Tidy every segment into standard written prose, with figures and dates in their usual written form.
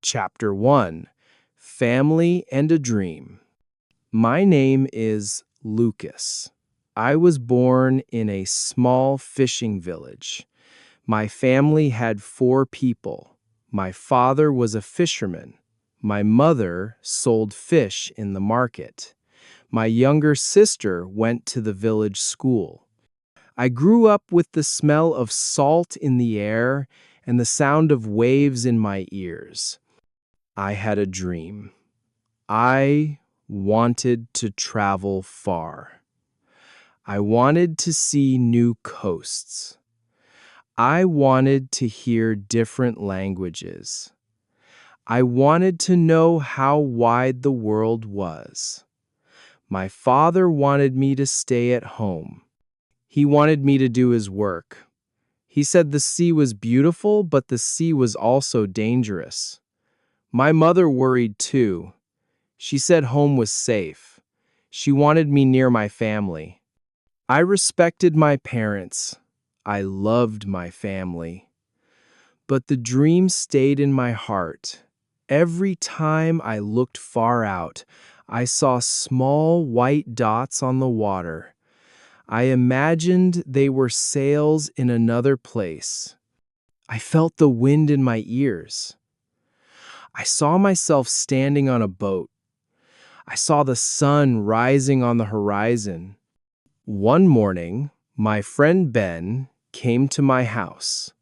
Chapter 1: Family and a Dream. My name is Lucas. I was born in a small fishing village. My family had 4 people. My father was a fisherman. My mother sold fish in the market. My younger sister went to the village school. I grew up with the smell of salt in the air and the sound of waves in my ears. I had a dream. I wanted to travel far. I wanted to see new coasts. I wanted to hear different languages. I wanted to know how wide the world was. My father wanted me to stay at home. He wanted me to do his work. He said the sea was beautiful, but the sea was also dangerous. My mother worried too. She said home was safe. She wanted me near my family. I respected my parents. I loved my family. But the dream stayed in my heart. Every time I looked far out, I saw small white dots on the water. I imagined they were sails in another place. I felt the wind in my ears. I saw myself standing on a boat. I saw the sun rising on the horizon. One morning, my friend Ben came to my house.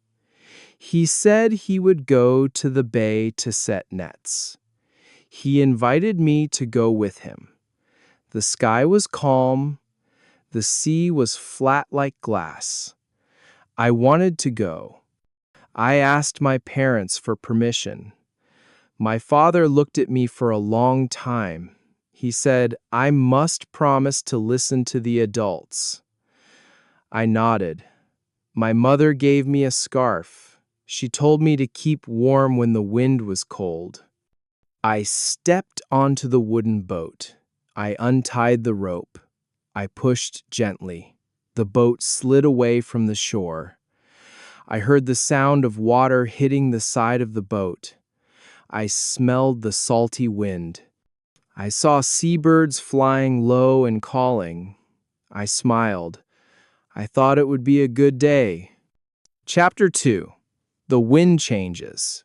He said he would go to the bay to set nets. He invited me to go with him. The sky was calm. The sea was flat like glass. I wanted to go. I asked my parents for permission. My father looked at me for a long time. He said, "I must promise to listen to the adults." I nodded. My mother gave me a scarf. She told me to keep warm when the wind was cold. I stepped onto the wooden boat. I untied the rope. I pushed gently. The boat slid away from the shore. I heard the sound of water hitting the side of the boat. I smelled the salty wind. I saw seabirds flying low and calling. I smiled. I thought it would be a good day. Chapter 2: The Wind Changes.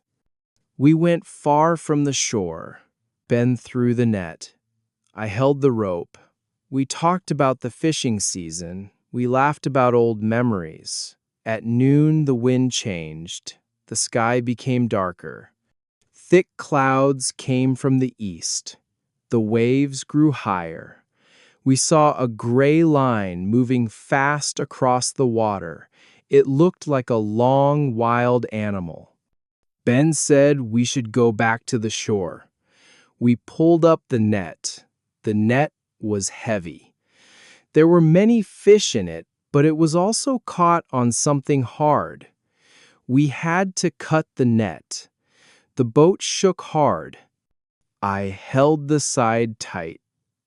We went far from the shore. Ben threw the net. I held the rope. We talked about the fishing season. We laughed about old memories. At noon, the wind changed. The sky became darker. Thick clouds came from the east. The waves grew higher. We saw a gray line moving fast across the water. It looked like a long, wild animal. Ben said we should go back to the shore. We pulled up the net. The net was heavy. There were many fish in it, but it was also caught on something hard. We had to cut the net. The boat shook hard. I held the side tight.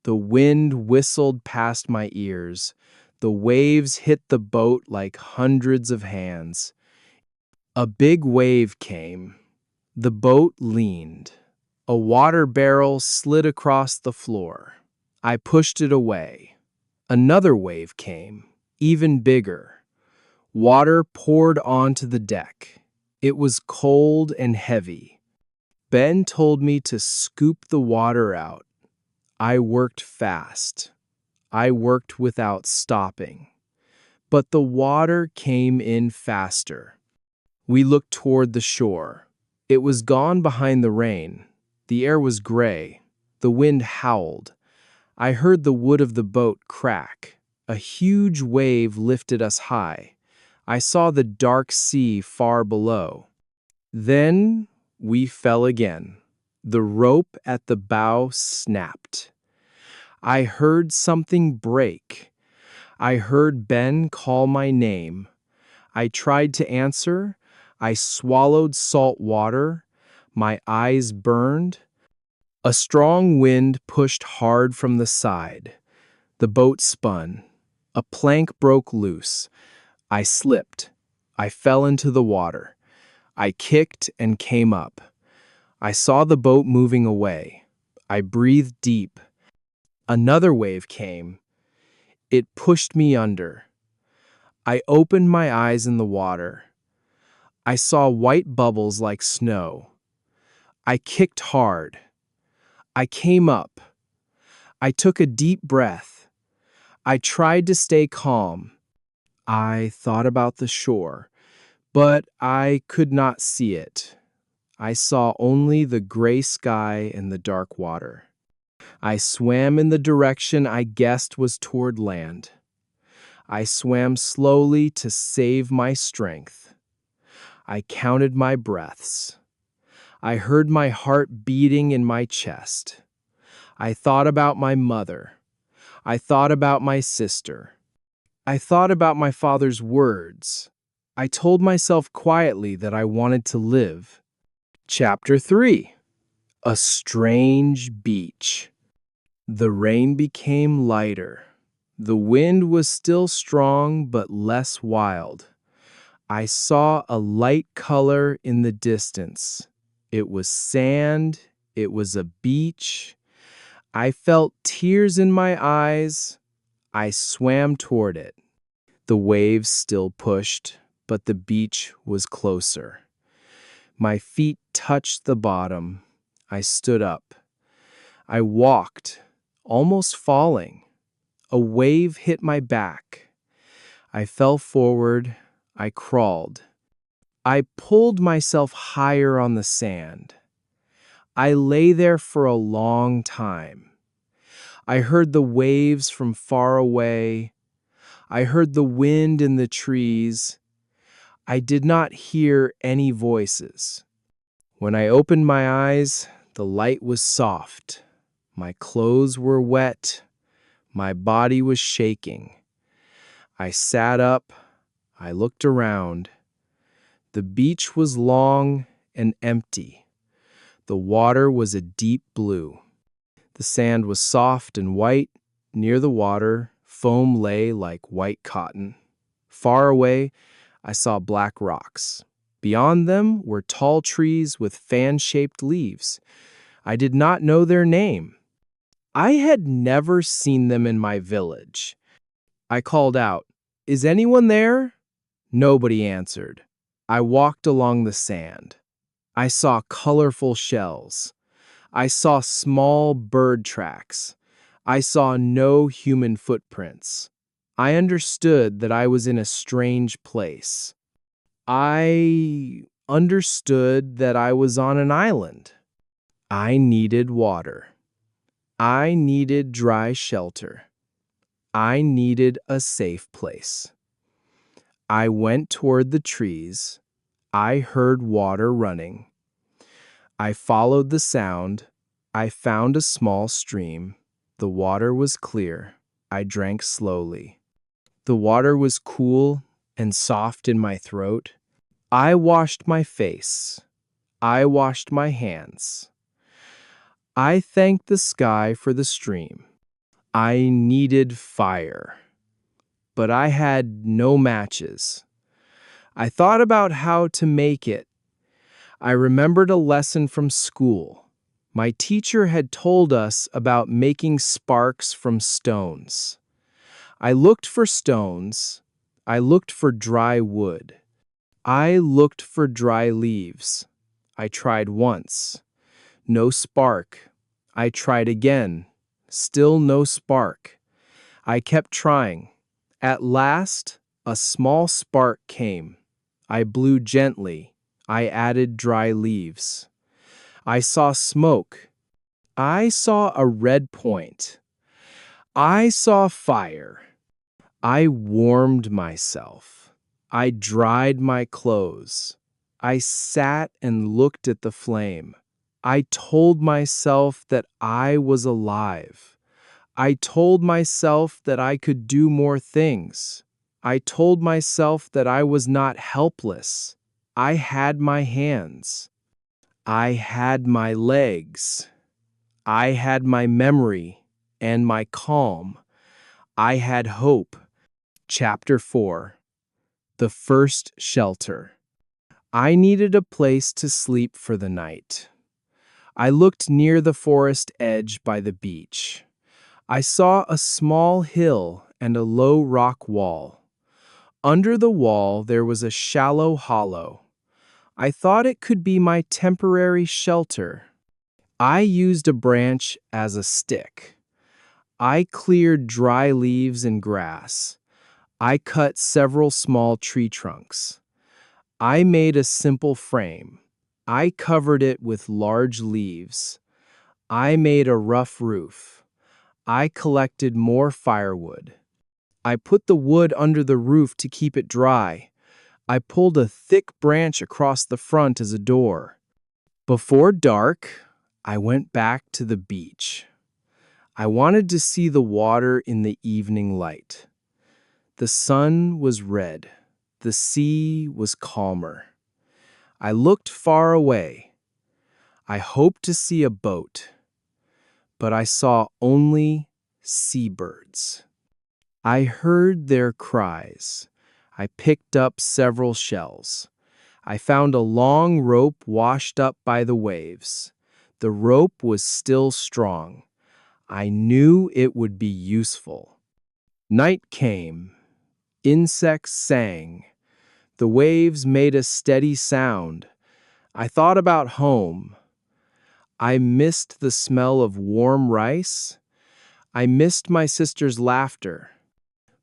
The wind whistled past my ears. The waves hit the boat like hundreds of hands. A big wave came. The boat leaned. A water barrel slid across the floor. I pushed it away. Another wave came, even bigger. Water poured onto the deck. It was cold and heavy. Ben told me to scoop the water out. I worked fast. I worked without stopping. But the water came in faster. We looked toward the shore. It was gone behind the rain. The air was gray. The wind howled. I heard the wood of the boat crack. A huge wave lifted us high. I saw the dark sea far below. Then we fell again. The rope at the bow snapped. I heard something break. I heard Ben call my name. I tried to answer. I swallowed salt water. My eyes burned. A strong wind pushed hard from the side. The boat spun. A plank broke loose. I slipped. I fell into the water. I kicked and came up. I saw the boat moving away. I breathed deep. Another wave came. It pushed me under. I opened my eyes in the water. I saw white bubbles like snow. I kicked hard. I came up. I took a deep breath. I tried to stay calm. I thought about the shore, but I could not see it. I saw only the gray sky and the dark water. I swam in the direction I guessed was toward land. I swam slowly to save my strength. I counted my breaths. I heard my heart beating in my chest. I thought about my mother. I thought about my sister. I thought about my father's words. I told myself quietly that I wanted to live. Chapter 3. A Strange Beach. The rain became lighter. The wind was still strong but less wild. I saw a light color in the distance. It was sand. It was a beach. I felt tears in my eyes. I swam toward it. The waves still pushed, but the beach was closer. My feet touched the bottom. I stood up. I walked, almost falling. A wave hit my back. I fell forward. I crawled. I pulled myself higher on the sand. I lay there for a long time. I heard the waves from far away. I heard the wind in the trees. I did not hear any voices. When I opened my eyes, the light was soft. My clothes were wet. My body was shaking. I sat up. I looked around. The beach was long and empty. The water was a deep blue. The sand was soft and white. Near the water, foam lay like white cotton. Far away, I saw black rocks. Beyond them were tall trees with fan-shaped leaves. I did not know their name. I had never seen them in my village. I called out, "Is anyone there?" Nobody answered. I walked along the sand. I saw colorful shells. I saw small bird tracks. I saw no human footprints. I understood that I was in a strange place. I understood that I was on an island. I needed water. I needed dry shelter. I needed a safe place. I went toward the trees. I heard water running. I followed the sound. I found a small stream. The water was clear. I drank slowly. The water was cool and soft in my throat. I washed my face. I washed my hands. I thanked the sky for the stream. I needed fire, but I had no matches. I thought about how to make it. I remembered a lesson from school. My teacher had told us about making sparks from stones. I looked for stones. I looked for dry wood. I looked for dry leaves. I tried once. No spark. I tried again. Still no spark. I kept trying. At last, a small spark came. I blew gently. I added dry leaves. I saw smoke. I saw a red point. I saw fire. I warmed myself. I dried my clothes. I sat and looked at the flame. I told myself that I was alive. I told myself that I could do more things. I told myself that I was not helpless. I had my hands. I had my legs. I had my memory and my calm. I had hope. Chapter 4. The First Shelter. I needed a place to sleep for the night. I looked near the forest edge by the beach. I saw a small hill and a low rock wall. Under the wall, there was a shallow hollow. I thought it could be my temporary shelter. I used a branch as a stick. I cleared dry leaves and grass. I cut several small tree trunks. I made a simple frame. I covered it with large leaves. I made a rough roof. I collected more firewood. I put the wood under the roof to keep it dry. I pulled a thick branch across the front as a door. Before dark, I went back to the beach. I wanted to see the water in the evening light. The sun was red. The sea was calmer. I looked far away. I hoped to see a boat, but I saw only seabirds. I heard their cries. I picked up several shells. I found a long rope washed up by the waves. The rope was still strong. I knew it would be useful. Night came. Insects sang. The waves made a steady sound. I thought about home. I missed the smell of warm rice. I missed my sister's laughter.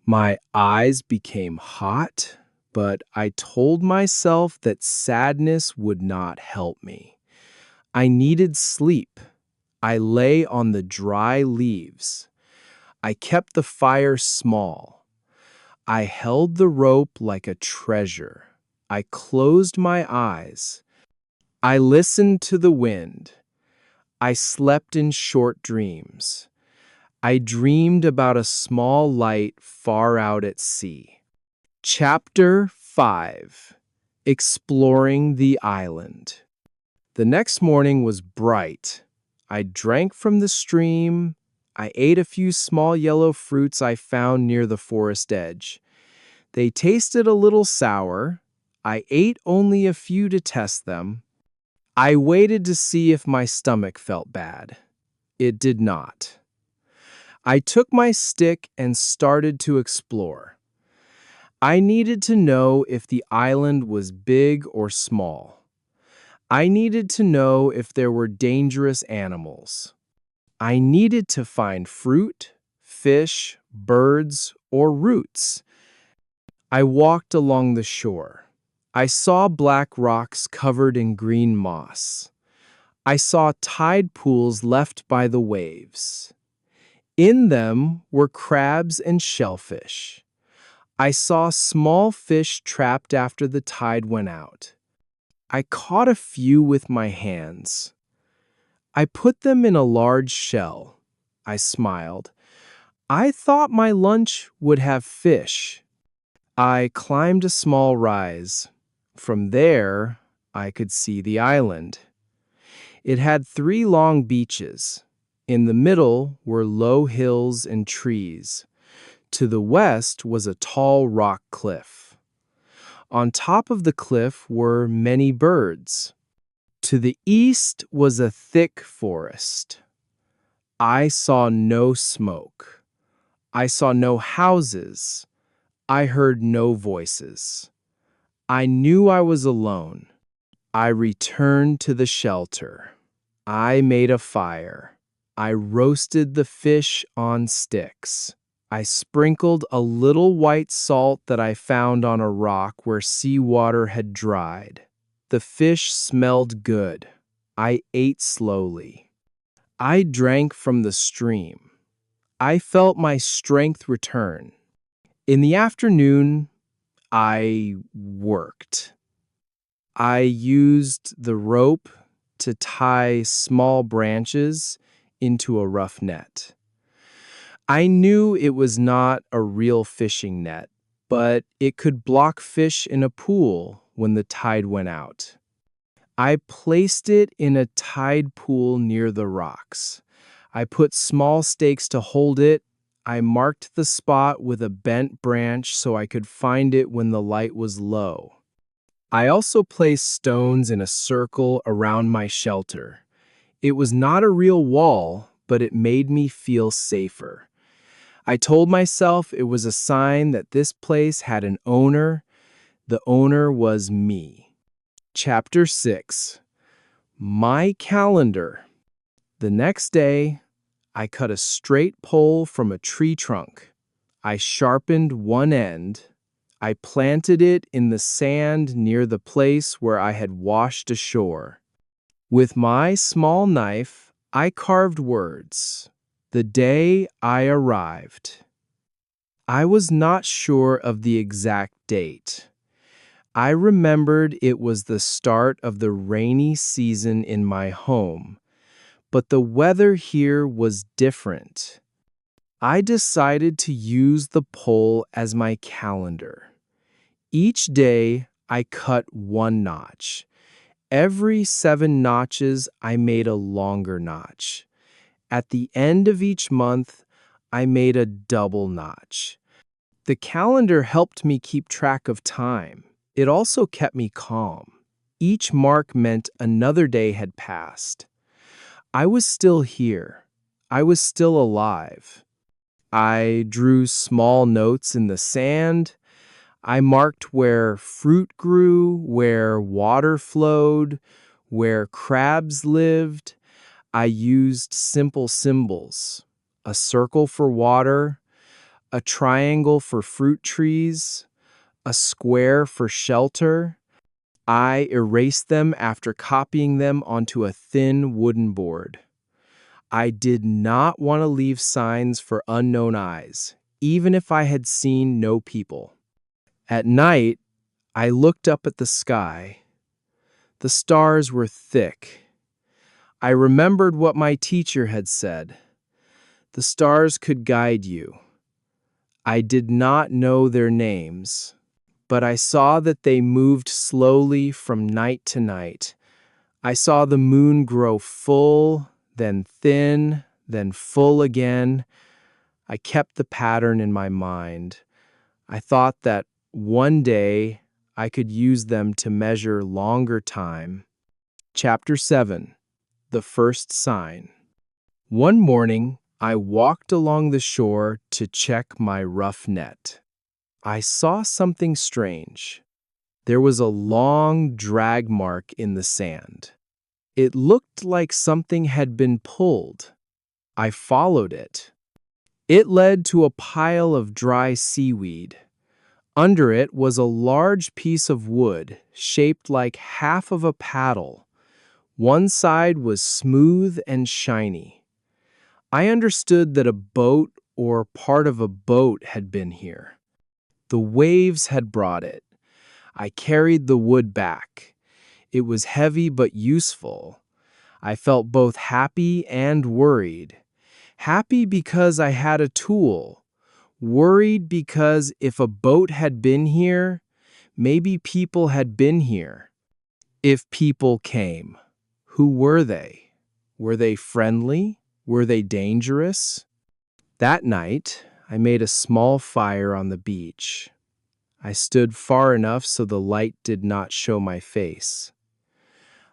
My eyes became hot, but I told myself that sadness would not help me. I needed sleep. I lay on the dry leaves. I kept the fire small. I held the rope like a treasure. I closed my eyes. I listened to the wind. I slept in short dreams. I dreamed about a small light far out at sea. Chapter 5. Exploring the Island. The next morning was bright. I drank from the stream. I ate a few small yellow fruits I found near the forest edge. They tasted a little sour. I ate only a few to test them. I waited to see if my stomach felt bad. It did not. I took my stick and started to explore. I needed to know if the island was big or small. I needed to know if there were dangerous animals. I needed to find fruit, fish, birds, or roots. I walked along the shore. I saw black rocks covered in green moss. I saw tide pools left by the waves. In them were crabs and shellfish. I saw small fish trapped after the tide went out. I caught a few with my hands. I put them in a large shell. I smiled. I thought my lunch would have fish. I climbed a small rise. From there, I could see the island. It had 3 long beaches. In the middle were low hills and trees. To the west was a tall rock cliff. On top of the cliff were many birds. To the east was a thick forest. I saw no smoke. I saw no houses. I heard no voices. I knew I was alone. I returned to the shelter. I made a fire. I roasted the fish on sticks. I sprinkled a little white salt that I found on a rock where seawater had dried. The fish smelled good. I ate slowly. I drank from the stream. I felt my strength return. In the afternoon, I worked. I used the rope to tie small branches into a rough net. I knew it was not a real fishing net, but it could block fish in a pool when the tide went out. I placed it in a tide pool near the rocks. I put small stakes to hold it. I marked the spot with a bent branch so I could find it when the light was low. I also placed stones in a circle around my shelter. It was not a real wall, but it made me feel safer. I told myself it was a sign that this place had an owner. The owner was me. Chapter 6. My calendar. The next day, I cut a straight pole from a tree trunk. I sharpened one end. I planted it in the sand near the place where I had washed ashore. With my small knife, I carved words. The day I arrived. I was not sure of the exact date. I remembered it was the start of the rainy season in my home, but the weather here was different. I decided to use the pole as my calendar. Each day, I cut one notch. Every 7 notches, I made a longer notch. At the end of each month, I made a double notch. The calendar helped me keep track of time. It also kept me calm. Each mark meant another day had passed. I was still here. I was still alive. I drew small notes in the sand. I marked where fruit grew, where water flowed, where crabs lived. I used simple symbols: a circle for water, a triangle for fruit trees, a square for shelter. I erased them after copying them onto a thin wooden board. I did not want to leave signs for unknown eyes, even if I had seen no people. At night, I looked up at the sky. The stars were thick. I remembered what my teacher had said. The stars could guide you. I did not know their names, but I saw that they moved slowly from night to night. I saw the moon grow full, then thin, then full again. I kept the pattern in my mind. I thought that one day I could use them to measure longer time. Chapter 7. The First Sign. One morning, I walked along the shore to check my rough net. I saw something strange. There was a long drag mark in the sand. It looked like something had been pulled. I followed it. It led to a pile of dry seaweed. Under it was a large piece of wood shaped like half of a paddle. One side was smooth and shiny. I understood that a boat or part of a boat had been here. The waves had brought it. I carried the wood back. It was heavy but useful. I felt both happy and worried. Happy because I had a tool. Worried because if a boat had been here, maybe people had been here. If people came, who were they? Were they friendly? Were they dangerous? That night, I made a small fire on the beach. I stood far enough so the light did not show my face.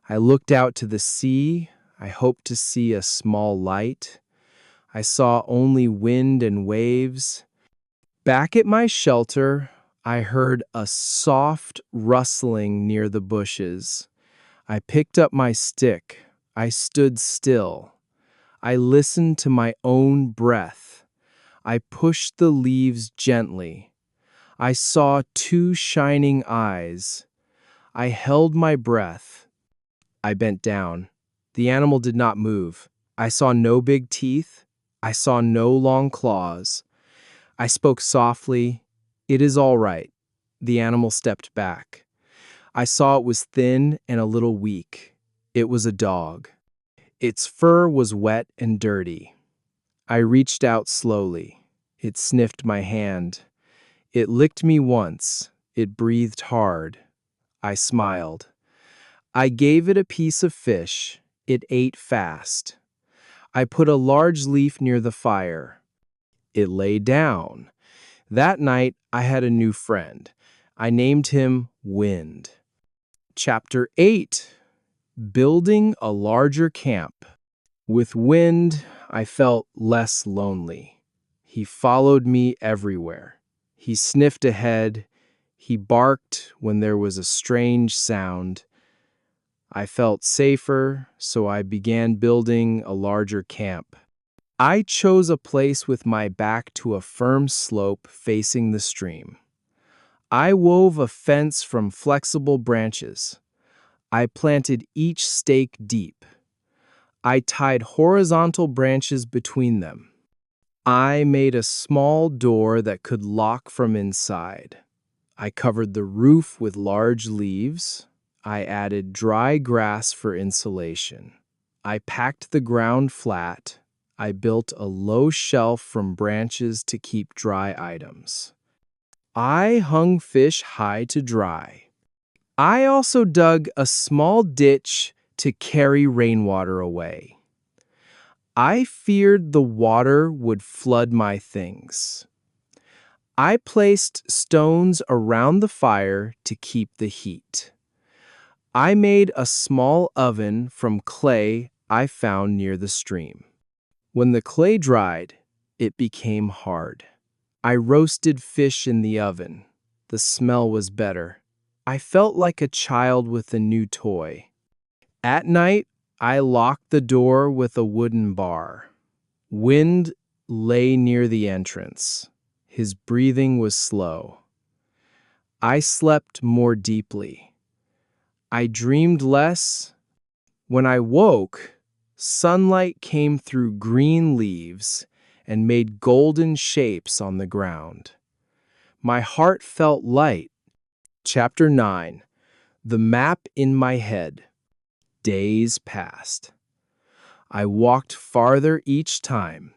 I looked out to the sea. I hoped to see a small light. I saw only wind and waves. Back at my shelter, I heard a soft rustling near the bushes. I picked up my stick. I stood still. I listened to my own breath. I pushed the leaves gently. I saw 2 shining eyes. I held my breath. I bent down. The animal did not move. I saw no big teeth. I saw no long claws. I spoke softly. "It is all right." The animal stepped back. I saw it was thin and a little weak. It was a dog. Its fur was wet and dirty. I reached out slowly. It sniffed my hand. It licked me once. It breathed hard. I smiled. I gave it a piece of fish. It ate fast. I put a large leaf near the fire. It lay down. That night, I had a new friend. I named him Wind. Chapter 8. Building a Larger Camp. With wind, I felt less lonely. He followed me everywhere. He sniffed ahead. He barked when there was a strange sound. I felt safer, so I began building a larger camp. I chose a place with my back to a firm slope facing the stream. I wove a fence from flexible branches. I planted each stake deep. I tied horizontal branches between them. I made a small door that could lock from inside. I covered the roof with large leaves. I added dry grass for insulation. I packed the ground flat. I built a low shelf from branches to keep dry items. I hung fish high to dry. I also dug a small ditch to carry rainwater away. I feared the water would flood my things. I placed stones around the fire to keep the heat. I made a small oven from clay I found near the stream. When the clay dried, it became hard. I roasted fish in the oven. The smell was better. I felt like a child with a new toy. At night, I locked the door with a wooden bar. Wind lay near the entrance. His breathing was slow. I slept more deeply. I dreamed less. When I woke, sunlight came through green leaves and made golden shapes on the ground. My heart felt light. Chapter 9. The Map in My Head. Days passed. I walked farther each time.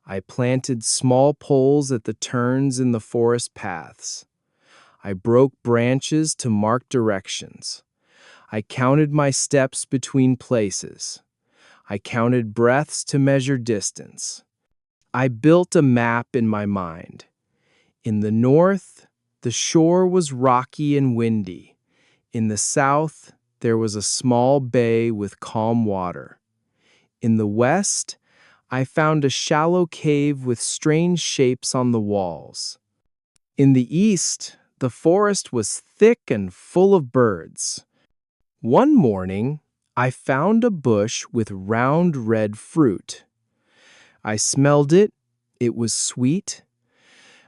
I planted small poles at the turns in the forest paths. I broke branches to mark directions. I counted my steps between places. I counted breaths to measure distance. I built a map in my mind. In the north, the shore was rocky and windy. In the south, there was a small bay with calm water. In the west, I found a shallow cave with strange shapes on the walls. In the east, the forest was thick and full of birds. One morning, I found a bush with round red fruit. I smelled it. It was sweet.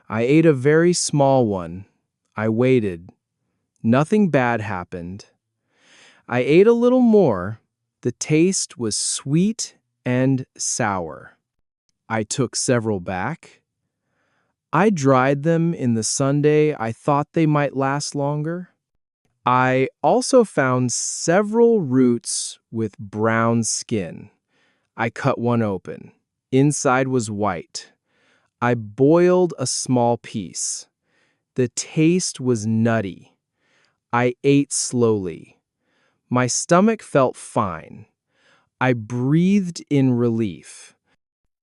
I ate a very small one. I waited. Nothing bad happened. I ate a little more. The taste was sweet and sour. I took several back. I dried them in the Sunday I thought they might last longer. I also found several roots with brown skin. I cut one open. Inside was white. I boiled a small piece. The taste was nutty. I ate slowly. My stomach felt fine. I breathed in relief.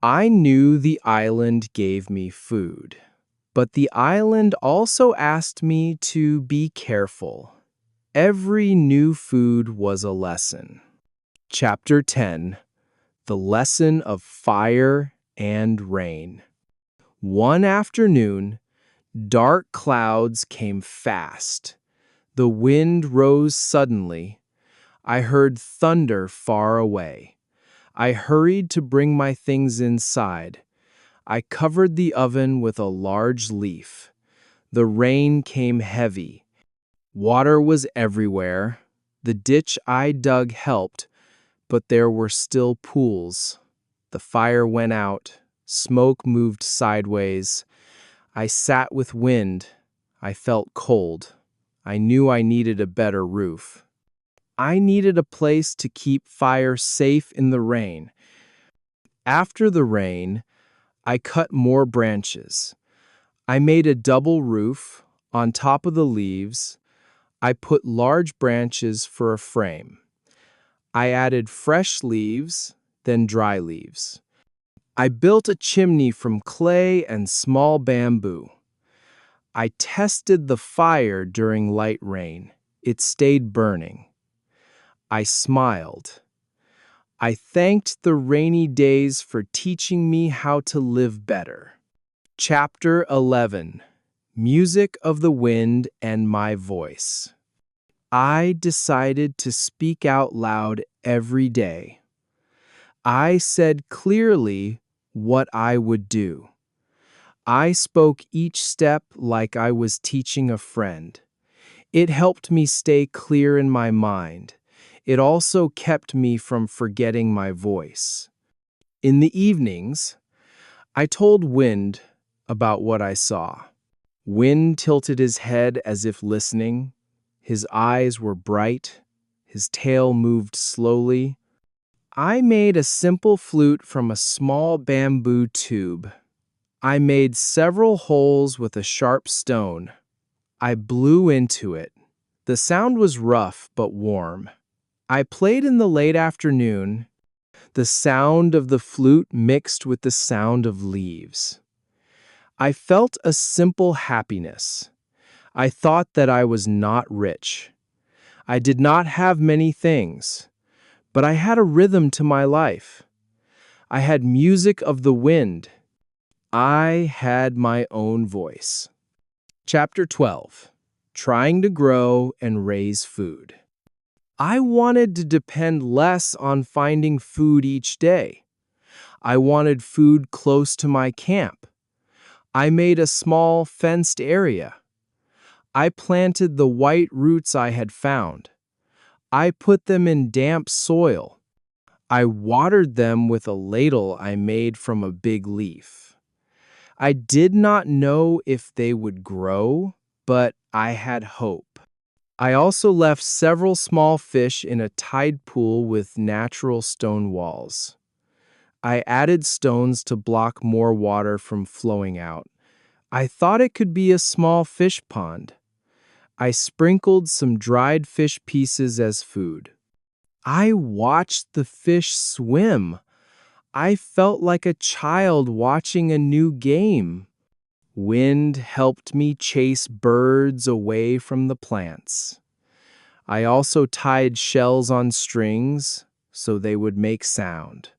I knew the island gave me food, but the island also asked me to be careful. Every new food was a lesson. Chapter 10. The Lesson of Fire and Rain. One afternoon, dark clouds came fast. The wind rose suddenly. I heard thunder far away. I hurried to bring my things inside. I covered the oven with a large leaf. The rain came heavy. Water was everywhere. The ditch I dug helped, but there were still pools. The fire went out. Smoke moved sideways. I sat with wind. I felt cold. I knew I needed a better roof. I needed a place to keep fire safe in the rain. After the rain, I cut more branches. I made a double roof. On top of the leaves, I put large branches for a frame. I added fresh leaves, then dry leaves. I built a chimney from clay and small bamboo. I tested the fire during light rain. It stayed burning. I smiled. I thanked the rainy days for teaching me how to live better. Chapter 11. Music of the Wind and My Voice. I decided to speak out loud every day. I said clearly what I would do. I spoke each step like I was teaching a friend. It helped me stay clear in my mind. It also kept me from forgetting my voice. In the evenings, I told Wind about what I saw. Wind tilted his head as if listening. His eyes were bright. His tail moved slowly. I made a simple flute from a small bamboo tube. I made several holes with a sharp stone. I blew into it. The sound was rough but warm. I played in the late afternoon. The sound of the flute mixed with the sound of leaves. I felt a simple happiness. I thought that I was not rich. I did not have many things, but I had a rhythm to my life. I had music of the wind. I had my own voice. Chapter 12. Trying to grow and raise food. I wanted to depend less on finding food each day. I wanted food close to my camp. I made a small fenced area. I planted the white roots I had found. I put them in damp soil. I watered them with a ladle I made from a big leaf. I did not know if they would grow, but I had hope. I also left several small fish in a tide pool with natural stone walls. I added stones to block more water from flowing out. I thought it could be a small fish pond. I sprinkled some dried fish pieces as food. I watched the fish swim. I felt like a child watching a new game. Wind helped me chase birds away from the plants. I also tied shells on strings so they would make sound.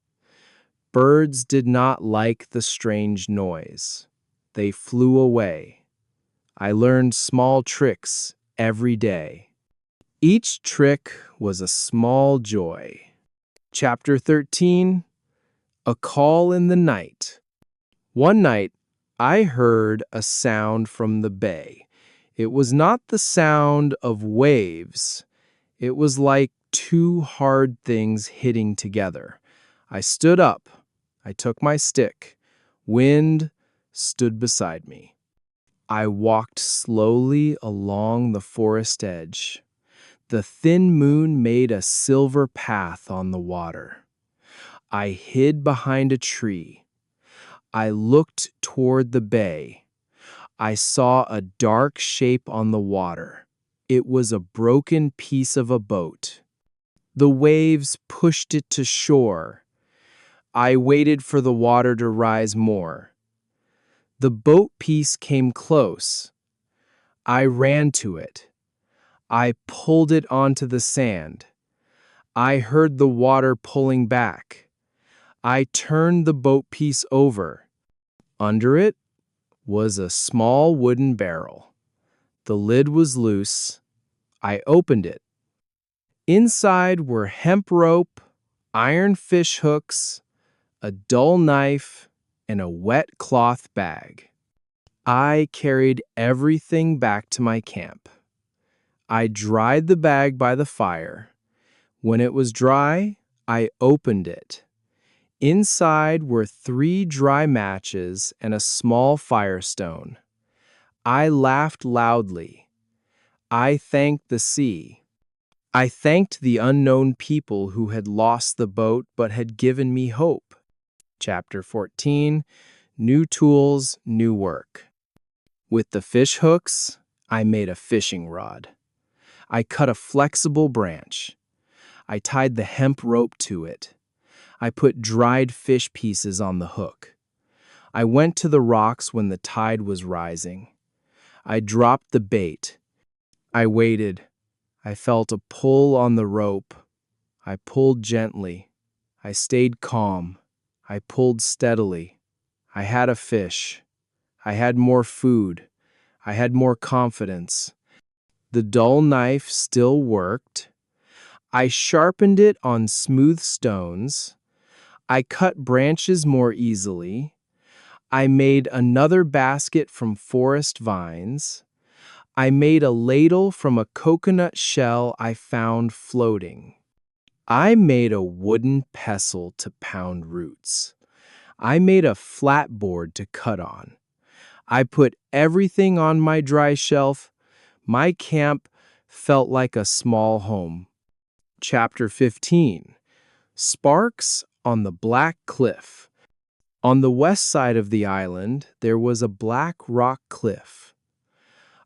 Birds did not like the strange noise. They flew away. I learned small tricks every day. Each trick was a small joy. Chapter 13. A Call in the Night. One night, I heard a sound from the bay. It was not the sound of waves. It was like two hard things hitting together. I stood up. I took my stick. Wind stood beside me. I walked slowly along the forest edge. The thin moon made a silver path on the water. I hid behind a tree. I looked toward the bay. I saw a dark shape on the water. It was a broken piece of a boat. The waves pushed it to shore. I waited for the water to rise more. The boat piece came close. I ran to it. I pulled it onto the sand. I heard the water pulling back. I turned the boat piece over. Under it was a small wooden barrel. The lid was loose. I opened it. Inside were hemp rope, iron fish hooks, a dull knife, and a wet cloth bag. I carried everything back to my camp. I dried the bag by the fire. When it was dry, I opened it. Inside were 3 dry matches and a small firestone. I laughed loudly. I thanked the sea. I thanked the unknown people who had lost the boat but had given me hope. Chapter 14. New Tools, New Work. With the fish hooks, I made a fishing rod. I cut a flexible branch. I tied the hemp rope to it. I put dried fish pieces on the hook. I went to the rocks when the tide was rising. I dropped the bait. I waited. I felt a pull on the rope. I pulled gently. I stayed calm. I pulled steadily. I had a fish. I had more food. I had more confidence. The dull knife still worked. I sharpened it on smooth stones. I cut branches more easily. I made another basket from forest vines. I made a ladle from a coconut shell I found floating. I made a wooden pestle to pound roots. I made a flat board to cut on. I put everything on my dry shelf. My camp felt like a small home. Chapter 15. Sparks on the Black Cliff. On the west side of the island, there was a black rock cliff.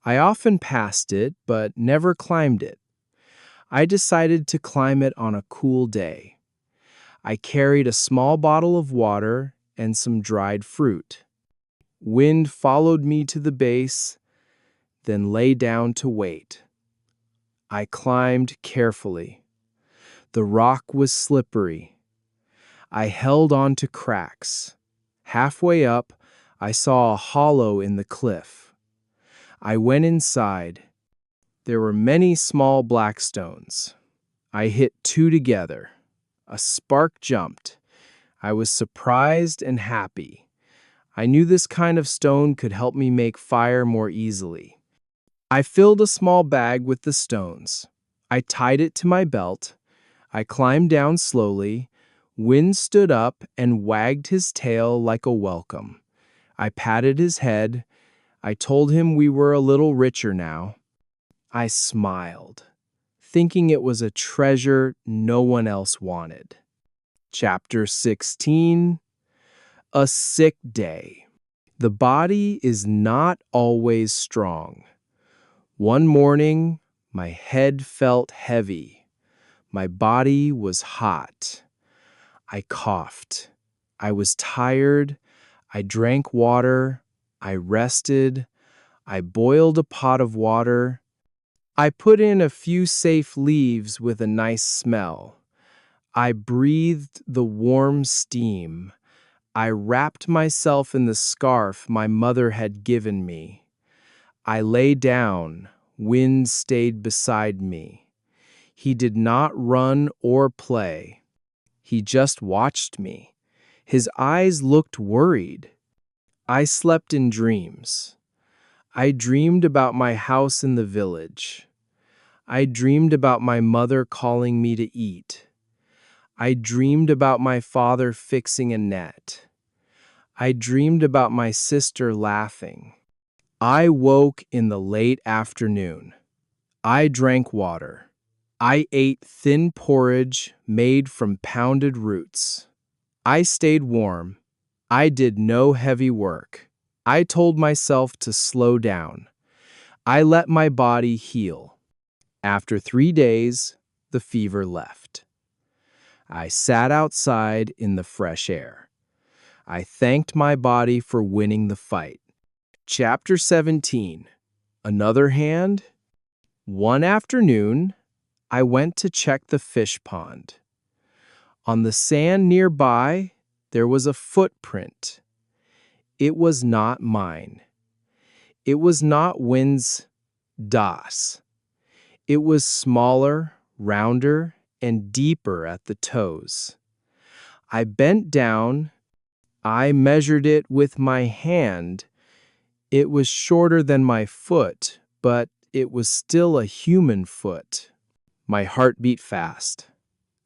I often passed it, but never climbed it. I decided to climb it on a cool day. I carried a small bottle of water and some dried fruit. Wind followed me to the base, then lay down to wait. I climbed carefully. The rock was slippery. I held on to cracks. Halfway up, I saw a hollow in the cliff. I went inside. There were many small black stones. I hit two together. A spark jumped. I was surprised and happy. I knew this kind of stone could help me make fire more easily. I filled a small bag with the stones. I tied it to my belt. I climbed down slowly. Wind stood up and wagged his tail like a welcome. I patted his head. I told him we were a little richer now. I smiled, thinking it was a treasure no one else wanted. Chapter 16. A Sick Day. The body is not always strong. One morning, my head felt heavy. My body was hot. I coughed. I was tired. I drank water. I rested. I boiled a pot of water. I put in a few safe leaves with a nice smell. I breathed the warm steam. I wrapped myself in the scarf my mother had given me. I lay down. Wind stayed beside me. He did not run or play. He just watched me. His eyes looked worried. I slept in dreams. I dreamed about my house in the village. I dreamed about my mother calling me to eat. I dreamed about my father fixing a net. I dreamed about my sister laughing. I woke in the late afternoon. I drank water. I ate thin porridge made from pounded roots. I stayed warm. I did no heavy work. I told myself to slow down. I let my body heal. After 3 days, the fever left. I sat outside in the fresh air. I thanked my body for winning the fight. Chapter 17. Another hand. One afternoon, I went to check the fish pond. On the sand nearby, there was a footprint. It was not mine. It was not Wind's das. It was smaller, rounder, and deeper at the toes. I bent down. I measured it with my hand. It was shorter than my foot, but it was still a human foot. My heart beat fast.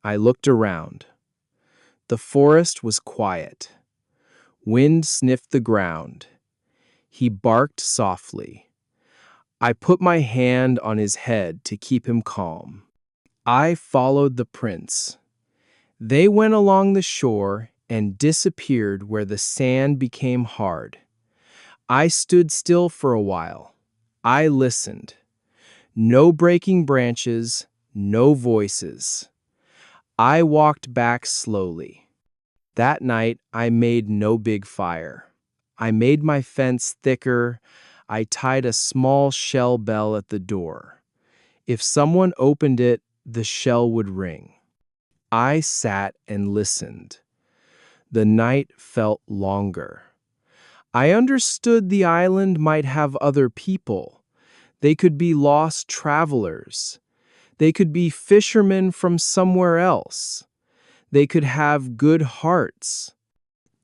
I looked around. The forest was quiet. Wind sniffed the ground. He barked softly. I put my hand on his head to keep him calm. I followed the prints. They went along the shore and disappeared where the sand became hard. I stood still for a while. I listened. No breaking branches, no voices. I walked back slowly. That night, I made no big fire. I made my fence thicker. I tied a small shell bell at the door. If someone opened it, the shell would ring. I sat and listened. The night felt longer. I understood the island might have other people. They could be lost travelers. They could be fishermen from somewhere else. They could have good hearts.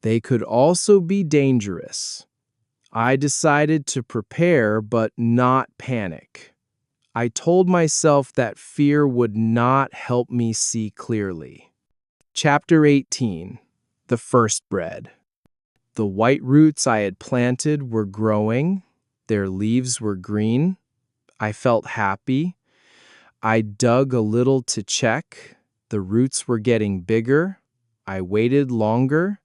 They could also be dangerous. I decided to prepare but not panic. I told myself that fear would not help me see clearly. Chapter 18. The First Bread. The white roots I had planted were growing. Their leaves were green. I felt happy. I dug a little to check. The roots were getting bigger. I waited longer.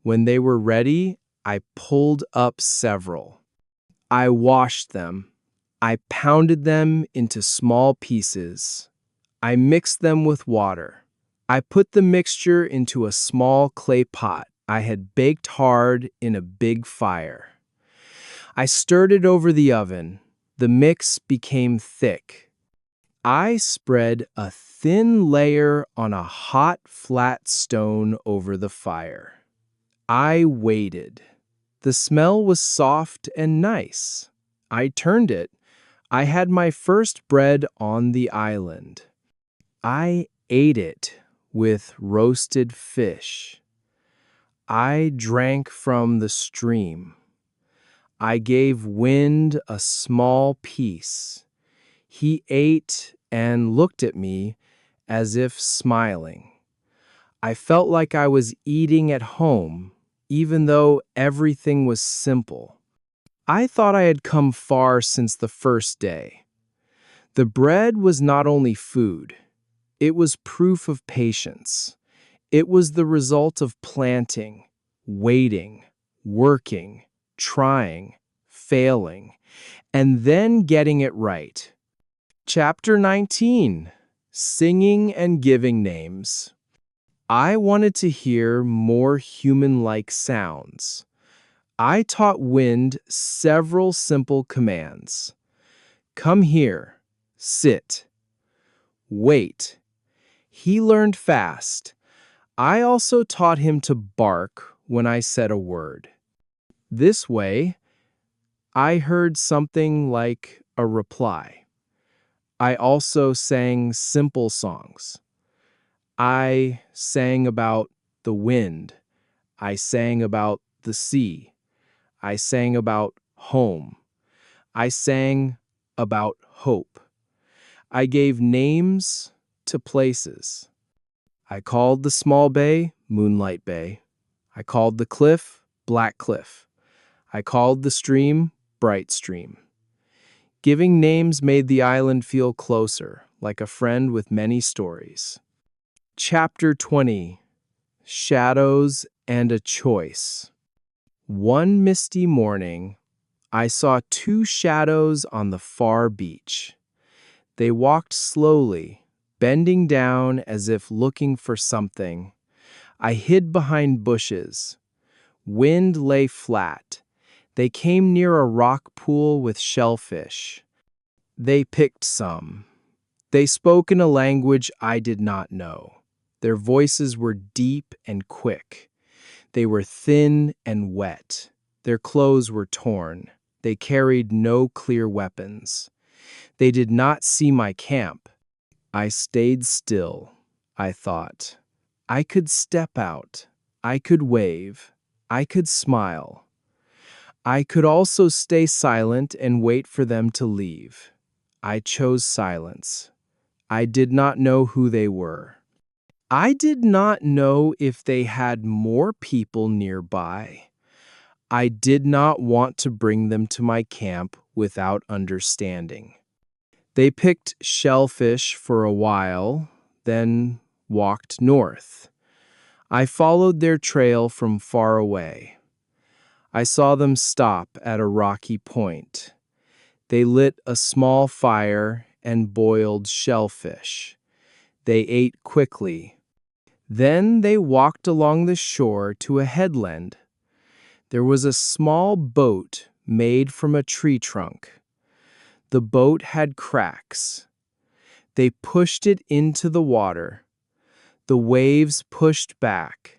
When they were ready, I pulled up several. I washed them. I pounded them into small pieces. I mixed them with water. I put the mixture into a small clay pot I had baked hard in a big fire. I stirred it over the oven. The mix became thick. I spread a thin layer on a hot, flat stone over the fire. I waited. The smell was soft and nice. I turned it. I had my first bread on the island. I ate it with roasted fish. I drank from the stream. I gave Wind a small piece. He ate and looked at me as if smiling. I felt like I was eating at home, even though everything was simple. I thought I had come far since the first day. The bread was not only food, it was proof of patience. It was the result of planting, waiting, working, trying, failing, and then getting it right. Chapter 19. Singing and Giving Names. I wanted to hear more human-like sounds. I taught Wind several simple commands. Come here. Sit. Wait. He learned fast. I also taught him to bark when I said a word. This way, I heard something like a reply. I also sang simple songs. I sang about the wind. I sang about the sea. I sang about home. I sang about hope. I gave names to places. I called the small bay Moonlight Bay. I called the cliff Black Cliff. I called the stream Bright Stream. Giving names made the island feel closer, like a friend with many stories. Chapter 20. Shadows and a Choice. One misty morning, I saw two shadows on the far beach. They walked slowly, bending down as if looking for something. I hid behind bushes. Wind lay flat. They came near a rock pool with shellfish. They picked some. They spoke in a language I did not know. Their voices were deep and quick. They were thin and wet. Their clothes were torn. They carried no clear weapons. They did not see my camp. I stayed still, I thought. I could step out. I could wave. I could smile. I could also stay silent and wait for them to leave. I chose silence. I did not know who they were. I did not know if they had more people nearby. I did not want to bring them to my camp without understanding. They picked shellfish for a while, then walked north. I followed their trail from far away. I saw them stop at a rocky point. They lit a small fire and boiled shellfish. They ate quickly. Then they walked along the shore to a headland. There was a small boat made from a tree trunk. The boat had cracks. They pushed it into the water. The waves pushed back.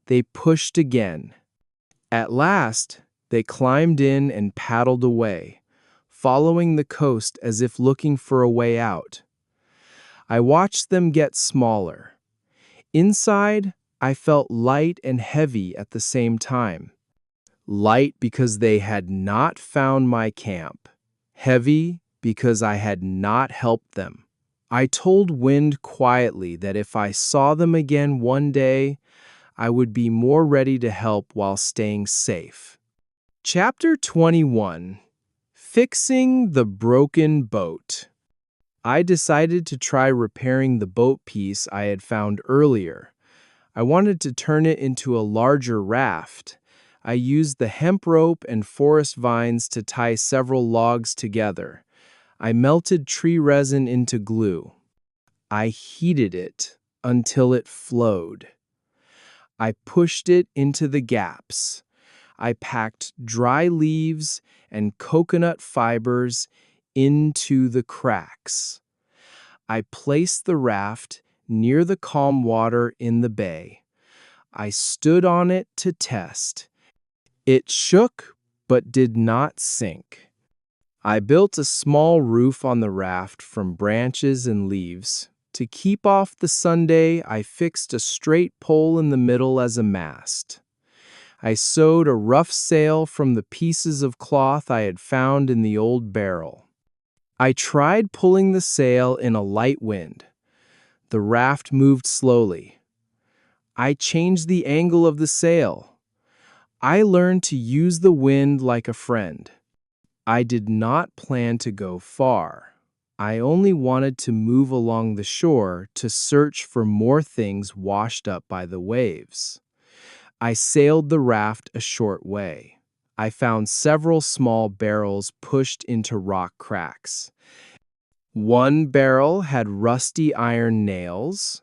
They pushed again. At last, they climbed in and paddled away, following the coast as if looking for a way out. I watched them get smaller. Inside, I felt light and heavy at the same time. Light because they had not found my camp. Heavy because I had not helped them. I told Wind quietly that if I saw them again one day, I would be more ready to help while staying safe. Chapter 21. Fixing the Broken Boat. I decided to try repairing the boat piece I had found earlier. I wanted to turn it into a larger raft. I used the hemp rope and forest vines to tie several logs together. I melted tree resin into glue. I heated it until it flowed. I pushed it into the gaps. I packed dry leaves and coconut fibers into the cracks. I placed the raft near the calm water in the bay. I stood on it to test. It shook but did not sink. I built a small roof on the raft from branches and leaves. To keep off the Sunday, I fixed a straight pole in the middle as a mast. I sewed a rough sail from the pieces of cloth I had found in the old barrel. I tried pulling the sail in a light wind. The raft moved slowly. I changed the angle of the sail. I learned to use the wind like a friend. I did not plan to go far. I only wanted to move along the shore to search for more things washed up by the waves. I sailed the raft a short way. I found several small barrels pushed into rock cracks. One barrel had rusty iron nails.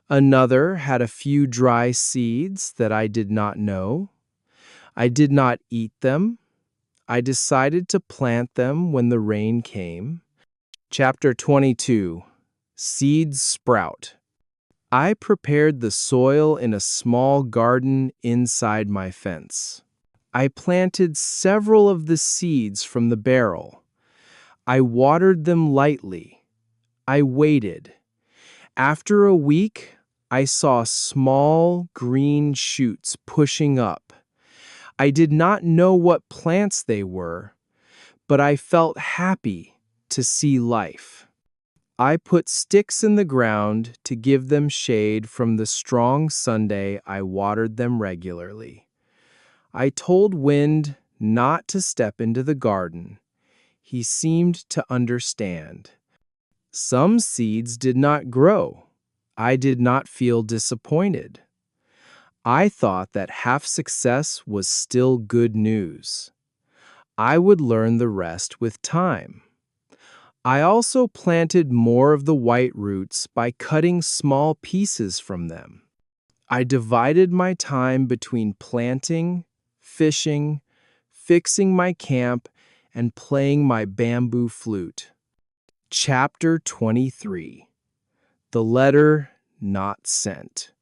Another had a few dry seeds that I did not know. I did not eat them. I decided to plant them when the rain came. Chapter 22. Seeds Sprout. I prepared the soil in a small garden inside my fence. I planted several of the seeds from the barrel. I watered them lightly. I waited. After a week, I saw small green shoots pushing up. I did not know what plants they were, but I felt happy to see life. I put sticks in the ground to give them shade from the strong Sunday I watered them regularly. I told Wind not to step into the garden. He seemed to understand. Some seeds did not grow. I did not feel disappointed. I thought that half success was still good news. I would learn the rest with time. I also planted more of the white roots by cutting small pieces from them. I divided my time between planting, fishing, fixing my camp, and playing my bamboo flute. Chapter 23. The Letter Not Sent.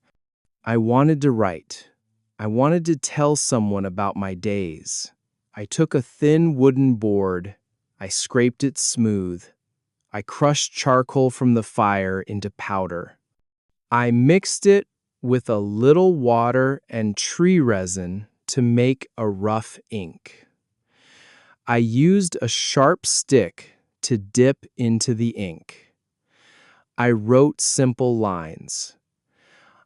I wanted to write. I wanted to tell someone about my days. I took a thin wooden board. I scraped it smooth. I crushed charcoal from the fire into powder. I mixed it with a little water and tree resin to make a rough ink. I used a sharp stick to dip into the ink. I wrote simple lines.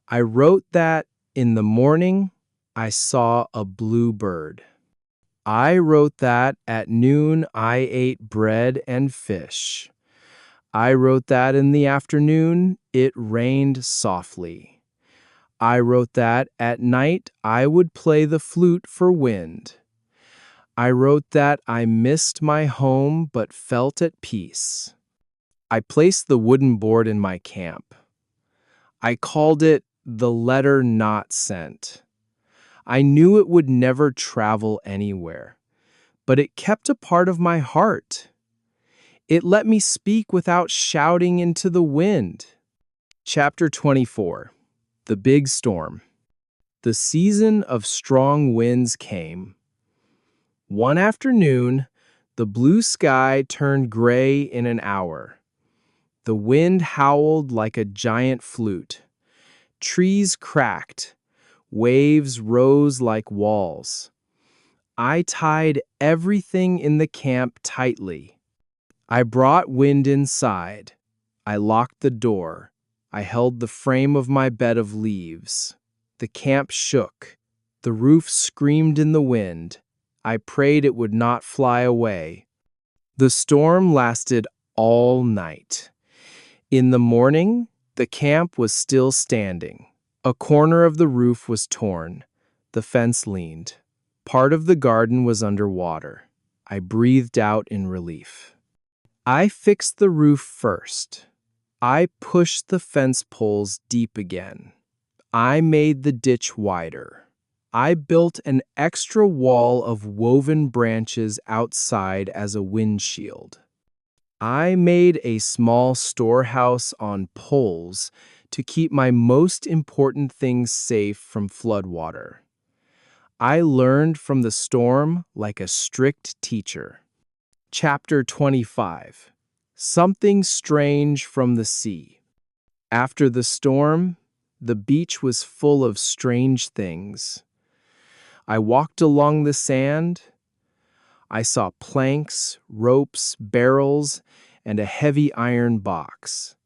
I wrote that in the morning I saw a blue bird. I wrote that at noon I ate bread and fish. I wrote that in the afternoon it rained softly. I wrote that at night I would play the flute for Wind. I wrote that I missed my home but felt at peace. I placed the wooden board in my camp. I called it The Letter Not Sent. I knew it would never travel anywhere, but it kept a part of my heart. It let me speak without shouting into the wind. Chapter 24. The Big Storm. The season of strong winds came. One afternoon, the blue sky turned gray in an hour. The wind howled like a giant flute. Trees cracked. Waves rose like walls. I tied everything in the camp tightly. I brought wind inside. I locked the door. I held the frame of my bed of leaves. The camp shook. The roof screamed in the wind. I prayed it would not fly away. The storm lasted all night. In the morning, the camp was still standing. A corner of the roof was torn. The fence leaned. Part of the garden was under water. I breathed out in relief. I fixed the roof first. I pushed the fence poles deep again. I made the ditch wider. I built an extra wall of woven branches outside as a windshield. I made a small storehouse on poles to keep my most important things safe from floodwater. I learned from the storm like a strict teacher. Chapter 25. Something Strange from the Sea. After the storm, the beach was full of strange things. I walked along the sand. I saw planks, ropes, barrels, and a heavy iron box.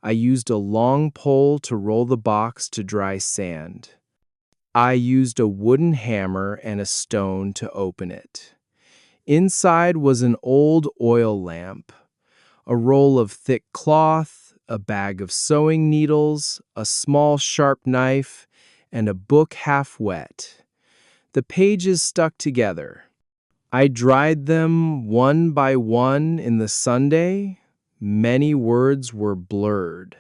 I used a long pole to roll the box to dry sand. I used a wooden hammer and a stone to open it. Inside was an old oil lamp, a roll of thick cloth, a bag of sewing needles, a small sharp knife, and a book half wet. The pages stuck together. I dried them one by one in the sunday. Many words were blurred,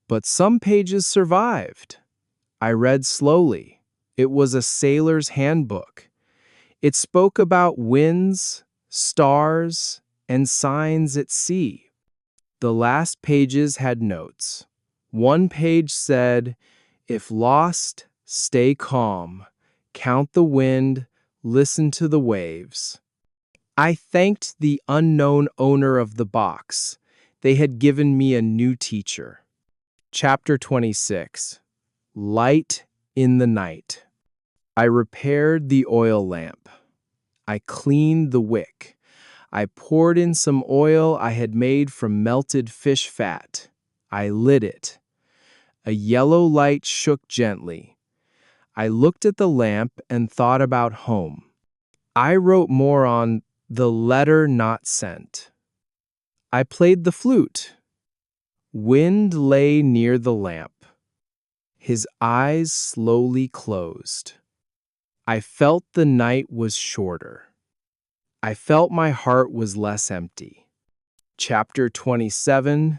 but some pages survived. I read slowly. It was a sailor's handbook. It spoke about winds, stars, and signs at sea. The last pages had notes. One page said, "If lost, stay calm. Count the wind, listen to the waves." I thanked the unknown owner of the box. They had given me a new teacher. Chapter 26. Light in the Night. I repaired the oil lamp. I cleaned the wick. I poured in some oil I had made from melted fish fat. I lit it. A yellow light shook gently. I looked at the lamp and thought about home. I wrote more on the letter not sent. I played the flute. Wind lay near the lamp. His eyes slowly closed. I felt the night was shorter. I felt my heart was less empty. Chapter 27.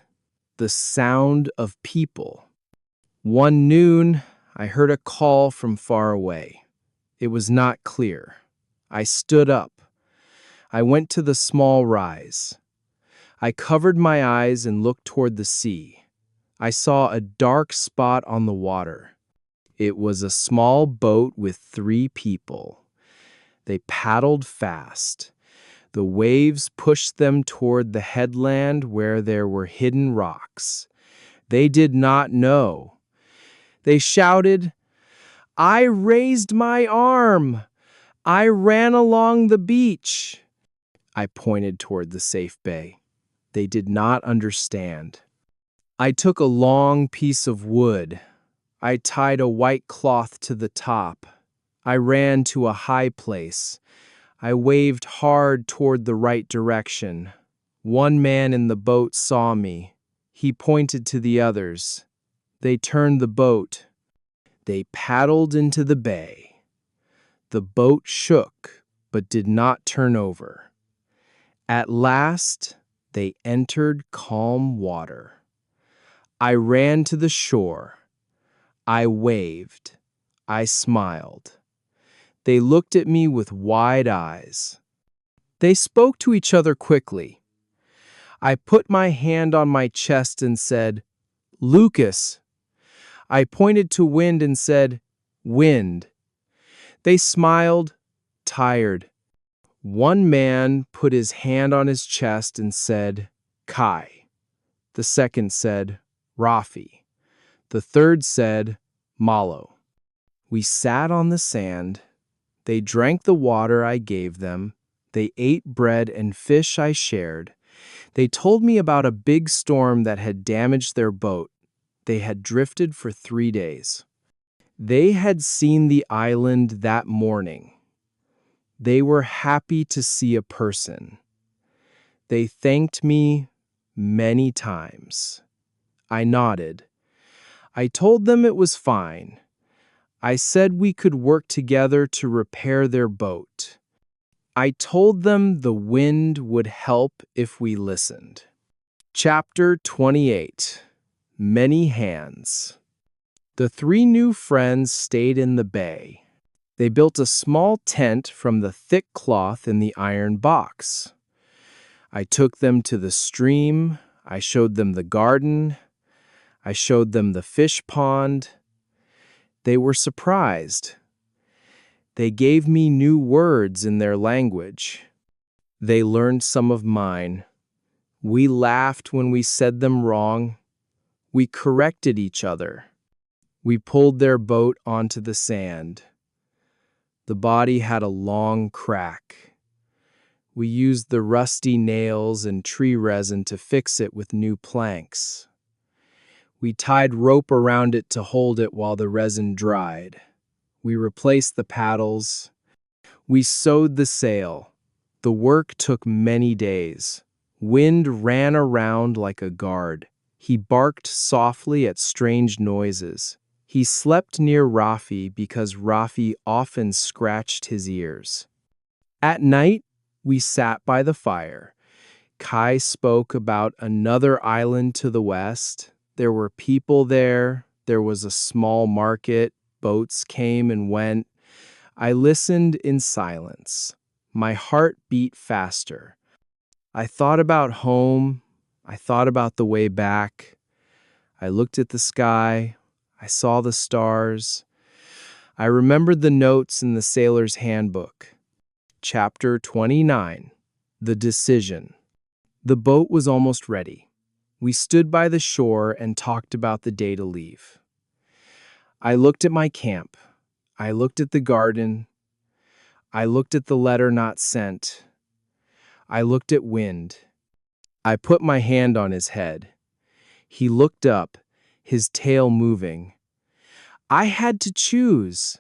The Sound of People. One noon, I heard a call from far away. It was not clear. I stood up. I went to the small rise. I covered my eyes and looked toward the sea. I saw a dark spot on the water. It was a small boat with 3 people. They paddled fast. The waves pushed them toward the headland where there were hidden rocks. They did not know. They shouted, "I raised my arm! I ran along the beach!" I pointed toward the safe bay. They did not understand. I took a long piece of wood. I tied a white cloth to the top. I ran to a high place. I waved hard toward the right direction. One man in the boat saw me. He pointed to the others. They turned the boat. They paddled into the bay. The boat shook, but did not turn over. At last, they entered calm water. I ran to the shore. I waved. I smiled. They looked at me with wide eyes. They spoke to each other quickly. I put my hand on my chest and said, Lucas. I pointed to wind and said, Wind. They smiled, tired. One man put his hand on his chest and said, Kai. The second said, Rafi. The third said, Malo. We sat on the sand. They drank the water I gave them. They ate bread and fish I shared. They told me about a big storm that had damaged their boat. They had drifted for 3 days. They had seen the island that morning. They were happy to see a person. They thanked me many times. I nodded. I told them it was fine. I said we could work together to repair their boat. I told them the wind would help if we listened. Chapter 28. Many Hands. The 3 new friends stayed in the bay. They built a small tent from the thick cloth in the iron box. I took them to the stream. I showed them the garden. I showed them the fish pond. They were surprised. They gave me new words in their language. They learned some of mine. We laughed when we said them wrong. We corrected each other. We pulled their boat onto the sand. The body had a long crack. We used the rusty nails and tree resin to fix it with new planks. We tied rope around it to hold it while the resin dried. We replaced the paddles. We sewed the sail. The work took many days. Wind ran around like a guard. He barked softly at strange noises. He slept near Rafi because Rafi often scratched his ears. At night, we sat by the fire. Kai spoke about another island to the west. There were people there. There was a small market. Boats came and went. I listened in silence. My heart beat faster. I thought about home. I thought about the way back. I looked at the sky. I saw the stars. I remembered the notes in the sailor's handbook. Chapter 29. The Decision. The boat was almost ready. We stood by the shore and talked about the day to leave. I looked at my camp. I looked at the garden. I looked at the letter not sent. I looked at wind. I put my hand on his head. He looked up, his tail moving. I had to choose.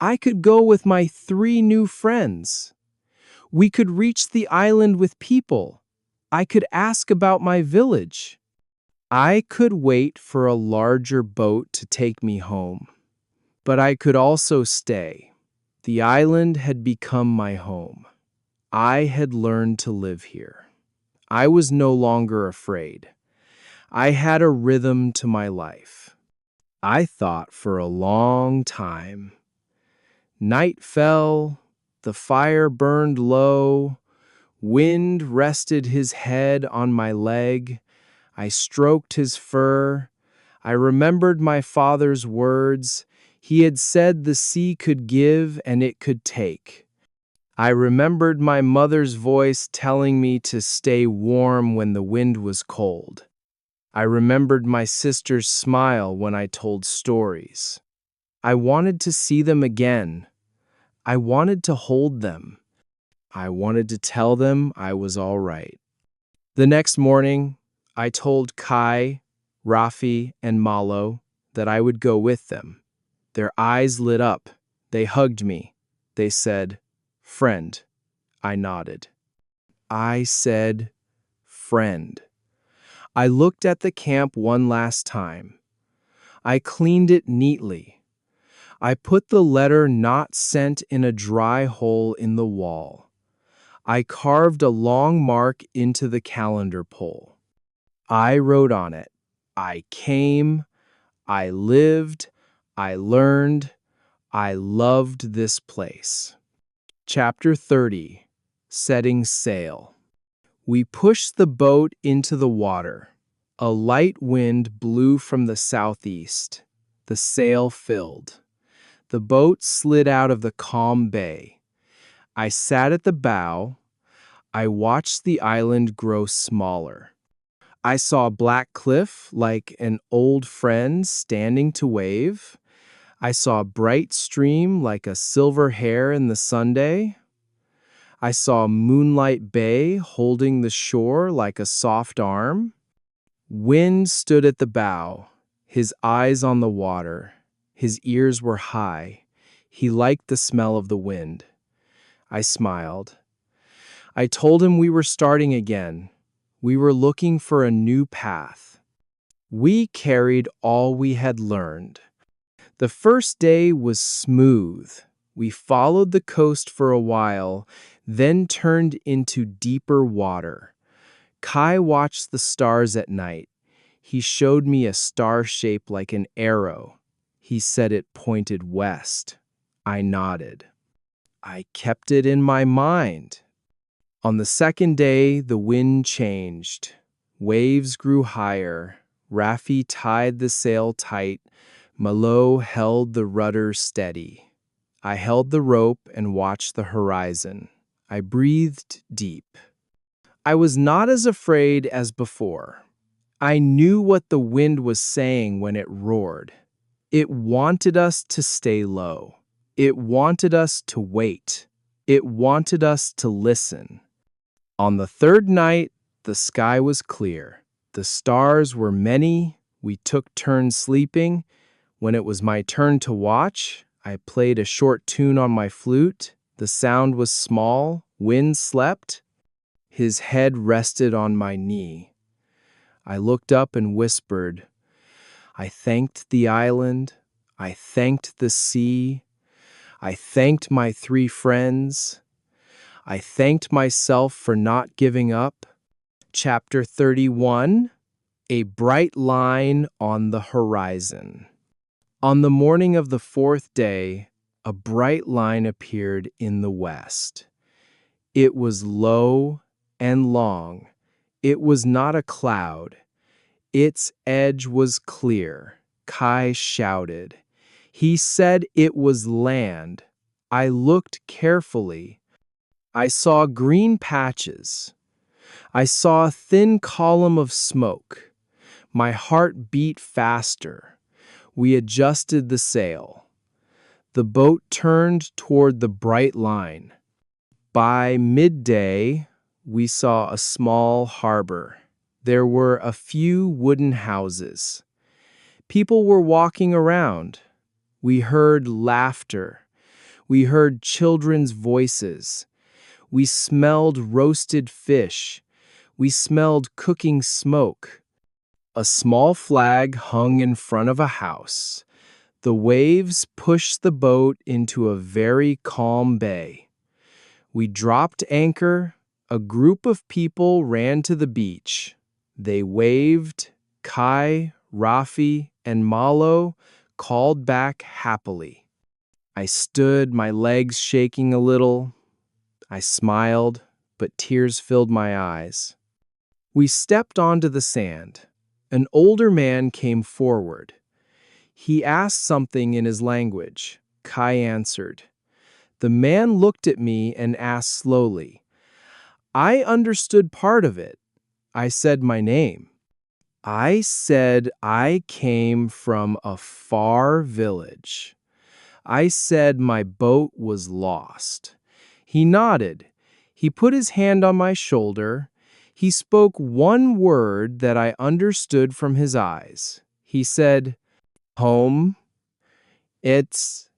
I could go with my 3 new friends. We could reach the island with people. I could ask about my village. I could wait for a larger boat to take me home. But I could also stay. The island had become my home. I had learned to live here. I was no longer afraid. I had a rhythm to my life. I thought for a long time. Night fell, the fire burned low, wind rested his head on my leg. I stroked his fur. I remembered my father's words. He had said the sea could give and it could take. I remembered my mother's voice telling me to stay warm when the wind was cold. I remembered my sister's smile when I told stories. I wanted to see them again. I wanted to hold them. I wanted to tell them I was all right. The next morning, I told Kai, Rafi, and Malo that I would go with them. Their eyes lit up. They hugged me. They said, "Friend." I nodded. I said, "Friend." I looked at the camp one last time. I cleaned it neatly. I put the letter not sent in a dry hole in the wall. I carved a long mark into the calendar pole. I wrote on it, I came, I lived, I learned, I loved this place. Chapter 30. Setting Sail. We pushed the boat into the water. A light wind blew from the southeast. The sail filled. The boat slid out of the calm bay. I sat at the bow. I watched the island grow smaller. I saw a black cliff like an old friend standing to wave. I saw a bright stream like a silver hair in the Sunday. I saw Moonlight Bay holding the shore like a soft arm. Wind stood at the bow, his eyes on the water. His ears were high. He liked the smell of the wind. I smiled. I told him we were starting again. We were looking for a new path. We carried all we had learned. The first day was smooth. We followed the coast for a while, then turned into deeper water. Kai watched the stars at night. He showed me a star shaped like an arrow. He said it pointed west. I nodded. I kept it in my mind. On the second day, the wind changed. Waves grew higher. Raffi tied the sail tight. Malo held the rudder steady. I held the rope and watched the horizon. I breathed deep. I was not as afraid as before. I knew what the wind was saying when it roared. It wanted us to stay low. It wanted us to wait. It wanted us to listen. On the third night, the sky was clear. The stars were many. We took turns sleeping. When it was my turn to watch, I played a short tune on my flute. The sound was small. Wind slept. His head rested on my knee. I looked up and whispered, I thanked the island. I thanked the sea. I thanked my 3 friends. I thanked myself for not giving up. Chapter 31, A Bright Line on the Horizon. On the morning of the 4th day, a bright line appeared in the west. It was low and long. It was not a cloud. Its edge was clear. Kai shouted. He said it was land. I looked carefully. I saw green patches. I saw a thin column of smoke. My heart beat faster. We adjusted the sail. The boat turned toward the bright line. By midday, we saw a small harbor. There were a few wooden houses. People were walking around. We heard laughter. We heard children's voices. We smelled roasted fish. We smelled cooking smoke. A small flag hung in front of a house. The waves pushed the boat into a very calm bay. We dropped anchor. A group of people ran to the beach. They waved. Kai, Raffi, and Malo called back happily. I stood, my legs shaking a little. I smiled, but tears filled my eyes. We stepped onto the sand. An older man came forward. He asked something in his language. Kai answered. The man looked at me and asked slowly. I understood part of it. I said my name. I said I came from a far village. I said my boat was lost. He nodded. He put his hand on my shoulder. He spoke one word that I understood from his eyes. He said, home. It's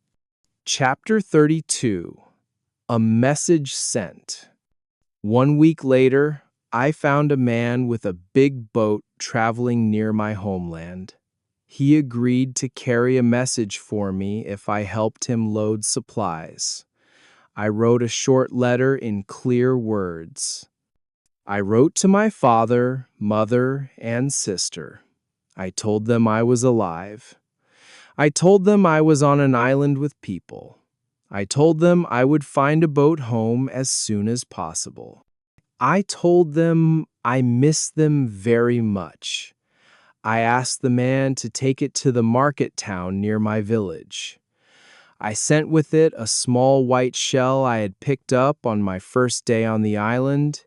Chapter 32, A Message Sent. 1 week later, I found a man with a big boat traveling near my homeland. He agreed to carry a message for me if I helped him load supplies. I wrote a short letter in clear words. I wrote to my father, mother, and sister. I told them I was alive. I told them I was on an island with people. I told them I would find a boat home as soon as possible. I told them I miss them very much. I asked the man to take it to the market town near my village. I sent with it a small white shell I had picked up on my first day on the island.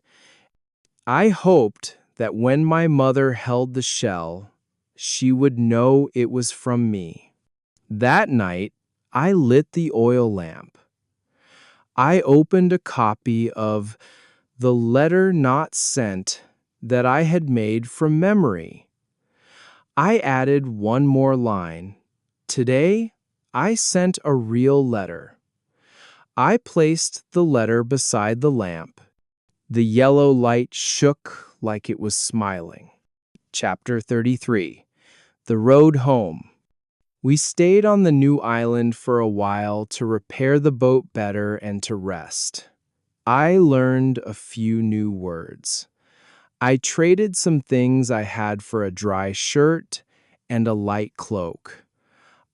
I hoped that when my mother held the shell, she would know it was from me. That night, I lit the oil lamp. I opened a copy of The Letter Not Sent that I had made from memory. I added one more line. Today, I sent a real letter. I placed the letter beside the lamp. The yellow light shook like it was smiling. Chapter 33. The Road Home. We stayed on the new island for a while to repair the boat better and to rest. I learned a few new words. I traded some things I had for a dry shirt and a light cloak.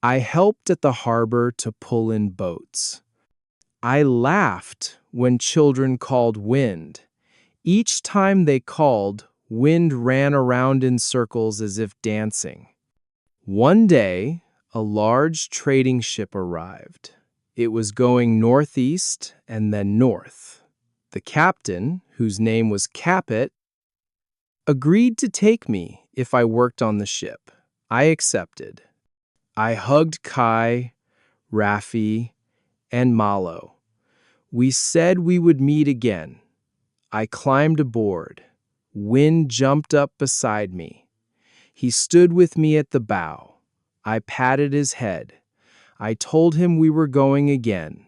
I helped at the harbor to pull in boats. I laughed when children called wind. Each time they called, wind ran around in circles as if dancing. One day, a large trading ship arrived. It was going northeast and then north. The captain, whose name was Capet, agreed to take me if I worked on the ship. I accepted. I hugged Kai, Raffi, and Malo. We said we would meet again. I climbed aboard. Wind jumped up beside me. He stood with me at the bow. I patted his head. I told him we were going again.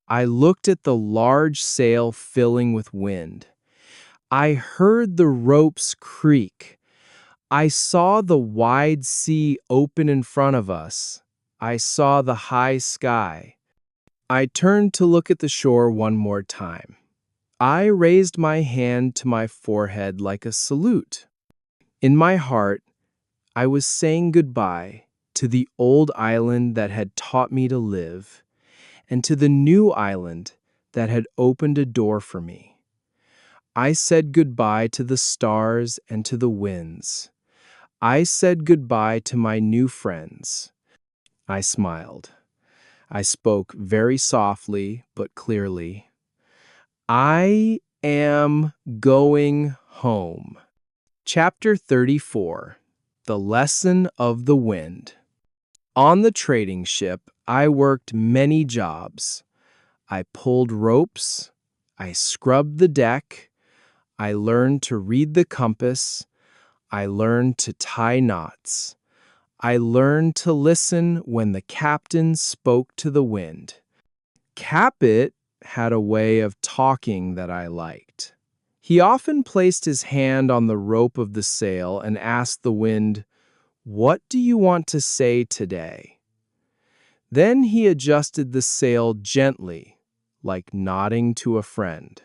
I looked at the large sail filling with wind. I heard the ropes creak. I saw the wide sea open in front of us. I saw the high sky. I turned to look at the shore one more time. I raised my hand to my forehead like a salute. In my heart, I was saying goodbye to the old island that had taught me to live, and to the new island that had opened a door for me. I said goodbye to the stars and to the winds. I said goodbye to my new friends. I smiled. I spoke very softly but clearly. I am going home. Chapter 34. The Lesson of the Wind. On the trading ship, I worked many jobs. I pulled ropes. I scrubbed the deck. I learned to read the compass. I learned to tie knots. I learned to listen when the captain spoke to the wind. Capet had a way of talking that I liked. He often placed his hand on the rope of the sail and asked the wind, "What do you want to say today?" Then he adjusted the sail gently, like nodding to a friend.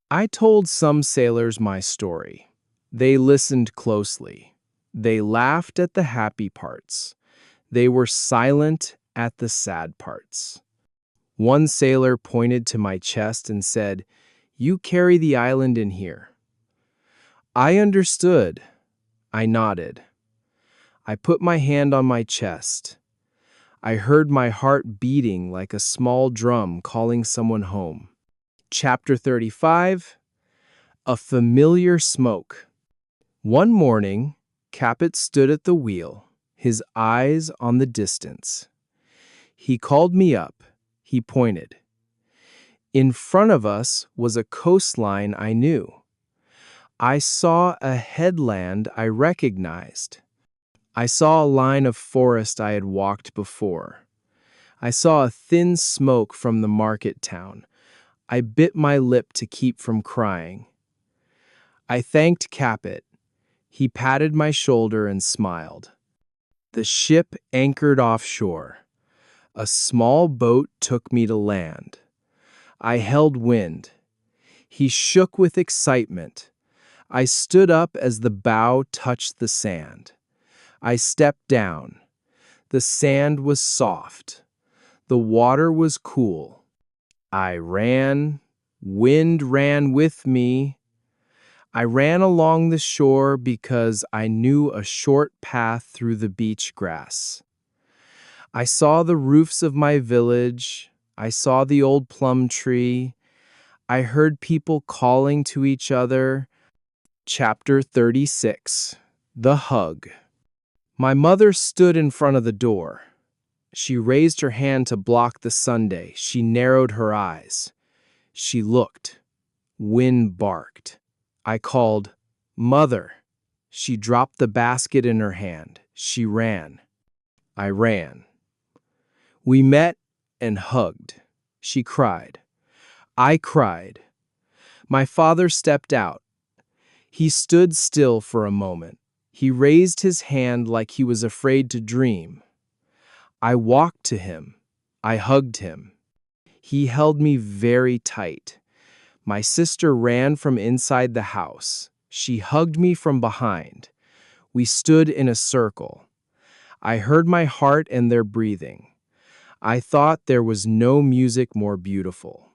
I told some sailors my story. They listened closely. They laughed at the happy parts. They were silent at the sad parts. One sailor pointed to my chest and said, "You carry the island in here." I understood. I nodded. I put my hand on my chest. I heard my heart beating like a small drum calling someone home. Chapter 35. A Familiar Smoke. One morning, Capet stood at the wheel, his eyes on the distance. He called me up. He pointed. In front of us was a coastline I knew. I saw a headland I recognized. I saw a line of forest I had walked before. I saw a thin smoke from the market town. I bit my lip to keep from crying. I thanked Capet. He patted my shoulder and smiled. The ship anchored offshore. A small boat took me to land. I held wind. He shook with excitement. I stood up as the bow touched the sand. I stepped down. The sand was soft. The water was cool. I ran. Wind ran with me. I ran along the shore because I knew a short path through the beach grass. I saw the roofs of my village. I saw the old plum tree. I heard people calling to each other. Chapter 36. The Hug. My mother stood in front of the door. She raised her hand to block the sunday. She narrowed her eyes. She looked. Wind barked. I called, "Mother." She dropped the basket in her hand. She ran. I ran. We met and hugged. She cried. I cried. My father stepped out. He stood still for a moment. He raised his hand like he was afraid to dream. I walked to him. I hugged him. He held me very tight. My sister ran from inside the house. She hugged me from behind. We stood in a circle. I heard my heart and their breathing. I thought there was no music more beautiful.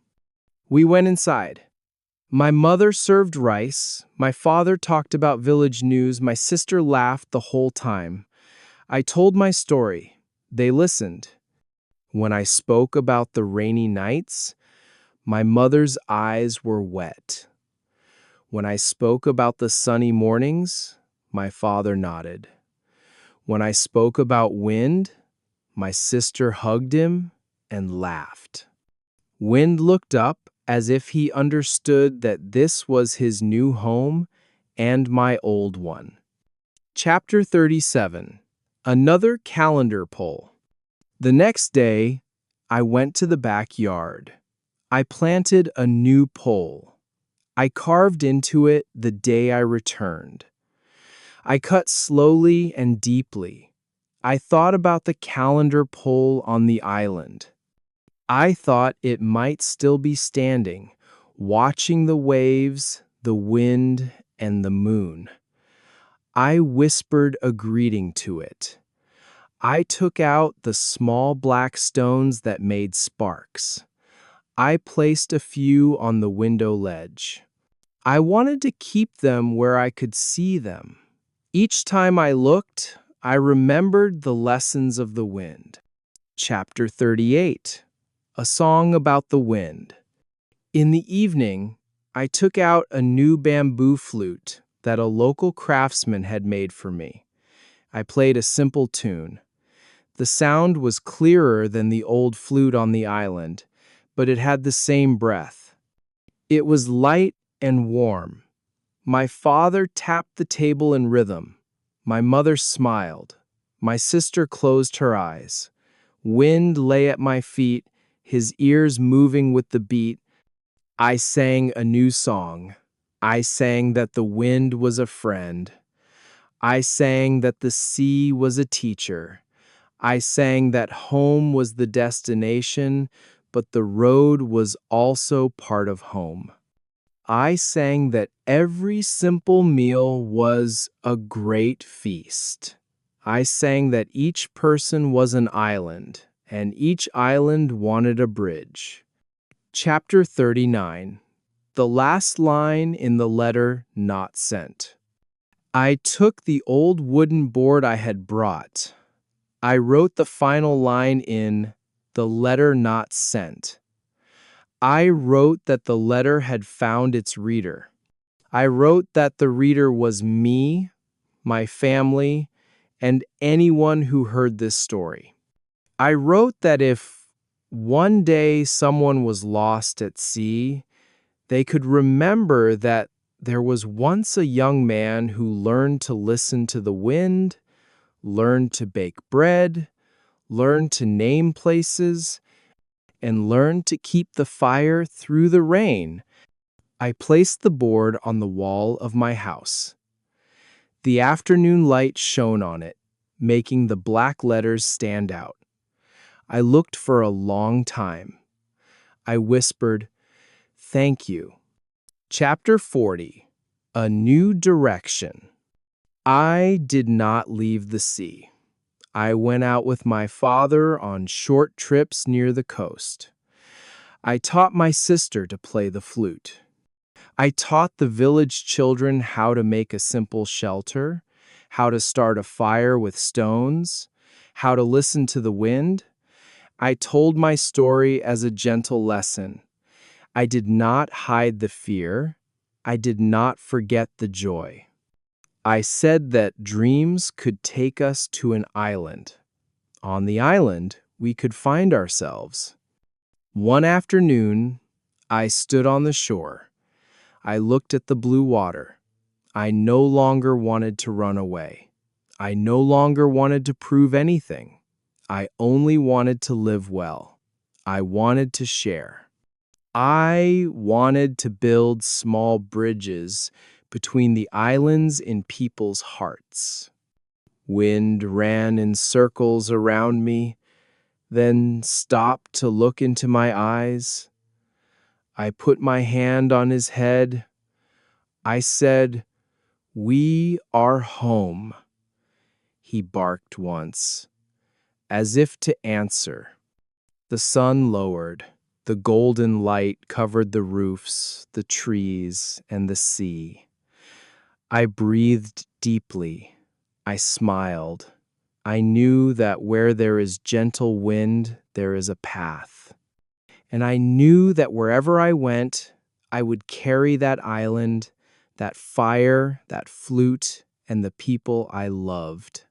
We went inside. My mother served rice. My father talked about village news. My sister laughed the whole time. I told my story. They listened. When I spoke about the rainy nights, my mother's eyes were wet. When I spoke about the sunny mornings, my father nodded. When I spoke about wind, my sister hugged him and laughed. Wind looked up as if he understood that this was his new home and my old one. Chapter 37. Another calendar pull. The next day, I went to the backyard. I planted a new pole. I carved into it the day I returned. I cut slowly and deeply. I thought about the calendar pole on the island. I thought it might still be standing, watching the waves, the wind, and the moon. I whispered a greeting to it. I took out the small black stones that made sparks. I placed a few on the window ledge. I wanted to keep them where I could see them. Each time I looked, I remembered the lessons of the wind. Chapter 38. A Song About the Wind. In the evening, I took out a new bamboo flute that a local craftsman had made for me. I played a simple tune. The sound was clearer than the old flute on the island, but it had the same breath. It was light and warm. My father tapped the table in rhythm. My mother smiled. My sister closed her eyes. Wind lay at my feet, his ears moving with the beat. I sang a new song. I sang that the wind was a friend. I sang that the sea was a teacher. I sang that home was the destination, but the road was also part of home. I sang that every simple meal was a great feast. I sang that each person was an island, and each island wanted a bridge. Chapter 39. The last line in the letter not sent. I took the old wooden board I had brought. I wrote the final line in the letter not sent. I wrote that the letter had found its reader. I wrote that the reader was me, my family, and anyone who heard this story. I wrote that if one day someone was lost at sea, they could remember that there was once a young man who learned to listen to the wind, learned to bake bread, learned to name places, and learned to keep the fire through the rain. I placed the board on the wall of my house. The afternoon light shone on it, making the black letters stand out. I looked for a long time. I whispered, "Thank you." Chapter 40. A New Direction. I did not leave the sea. I went out with my father on short trips near the coast. I taught my sister to play the flute. I taught the village children how to make a simple shelter, how to start a fire with stones, how to listen to the wind. I told my story as a gentle lesson. I did not hide the fear. I did not forget the joy. I said that dreams could take us to an island. On the island, we could find ourselves. One afternoon, I stood on the shore. I looked at the blue water. I no longer wanted to run away. I no longer wanted to prove anything. I only wanted to live well. I wanted to share. I wanted to build small bridges between the islands in people's hearts. Wind ran in circles around me, then stopped to look into my eyes. I put my hand on his head. I said, "We are home." He barked once, as if to answer. The sun lowered. The golden light covered the roofs, the trees, and the sea. I breathed deeply. I smiled. I knew that where there is gentle wind, there is a path. And I knew that wherever I went, I would carry that island, that fire, that flute, and the people I loved.